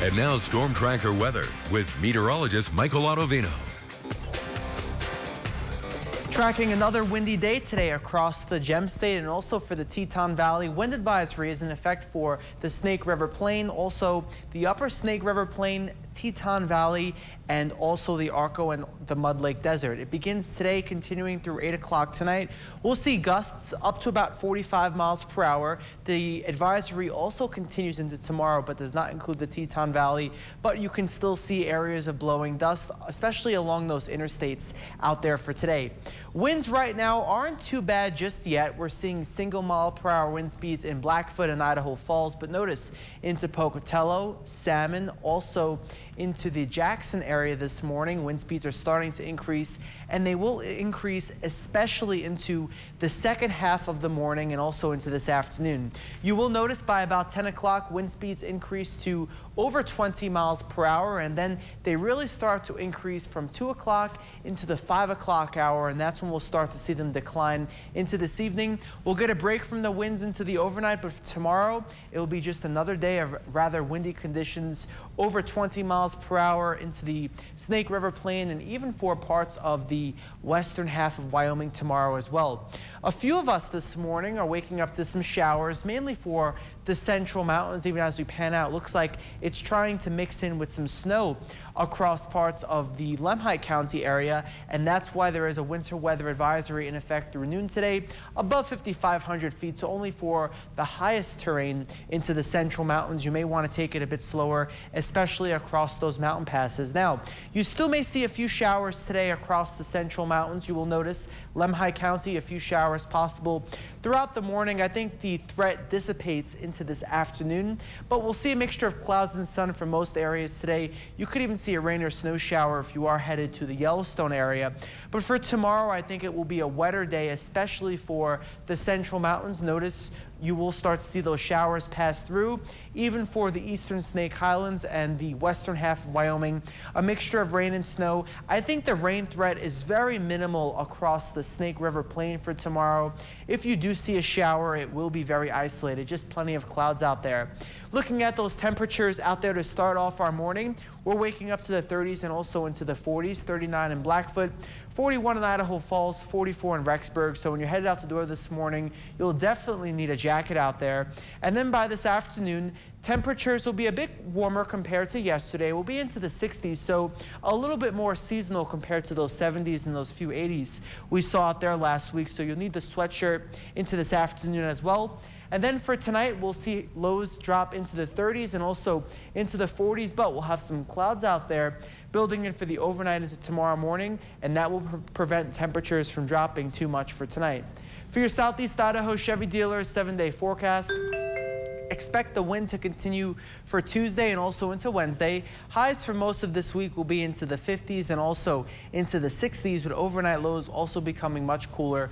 And now Storm Tracker weather with meteorologist Michael Autovino. Tracking another windy day today across the Gem State and also for the Teton Valley. Wind advisory is in effect for the Snake River Plain, also the upper Snake River Plain, Teton Valley, and also the Arco and the Mud Lake Desert. It begins today, continuing through 8 o'clock tonight. We'll see gusts up to about 45 miles per hour. The advisory also continues into tomorrow, but does not include the Teton Valley. But you can still see areas of blowing dust, especially along those interstates out there for today. Winds right now aren't too bad just yet. We're seeing single-mile-per-hour wind speeds in Blackfoot and Idaho Falls, but notice into Pocatello, Salmon, also into the Jackson area this morning. Wind speeds are starting to increase, and they will increase especially into the second half of the morning and also into this afternoon. You will notice by about 10 o'clock, wind speeds increase to over 20 miles per hour, and then they really start to increase from 2 o'clock into the 5 o'clock hour, and that's when we'll start to see them decline into this evening. We'll get a break from the winds into the overnight, but tomorrow it'll be just another day of rather windy conditions, over 20 miles per hour into the Snake River Plain and even for parts of the western half of Wyoming tomorrow as well. A few of us this morning are waking up to some showers, mainly for the central mountains. Even as we pan out, looks like it's trying to mix in with some snow across parts of the Lemhi County area, and that's why there is a winter weather advisory in effect through noon today, above 5,500 feet, so only for the highest terrain into the central mountains. You may want to take it a bit slower, especially across those mountain passes. Now, you still may see a few showers today across the central mountains. You will notice Lemhi County, a few showers possible throughout the morning. I think the threat dissipates into this afternoon, but we'll see a mixture of clouds and sun for most areas today. You could even see a rain or snow shower if you are headed to the Yellowstone area. But for tomorrow, I think it will be a wetter day, especially for the central mountains. Notice you will start to see those showers pass through, even for the eastern Snake Highlands and the western half of Wyoming. A mixture of rain and snow. I think the rain threat is very minimal across the Snake River Plain for tomorrow. If you do see a shower, it will be very isolated, just plenty of clouds out there. Looking at those temperatures out there to start off our morning, we're waking up to the 30s and also into the 40s, 39 in Blackfoot, 41 in Idaho Falls, 44 in Rexburg. So when you're headed out the door this morning, you'll definitely need a jacket out there. And then by this afternoon, temperatures will be a bit warmer compared to yesterday. We'll be into the 60s, so a little bit more seasonal compared to those 70s and those few 80s we saw out there last week. So you'll need the sweatshirt into this afternoon as well. And then for tonight, we'll see lows drop into the 30s and also into the 40s, but we'll have some clouds out there building in for the overnight into tomorrow morning, and that will prevent temperatures from dropping too much for tonight. For your Southeast Idaho Chevy dealers 7-day forecast, expect the wind to continue for Tuesday and also into Wednesday. Highs for most of this week will be into the 50s and also into the 60s, with overnight lows also becoming much cooler.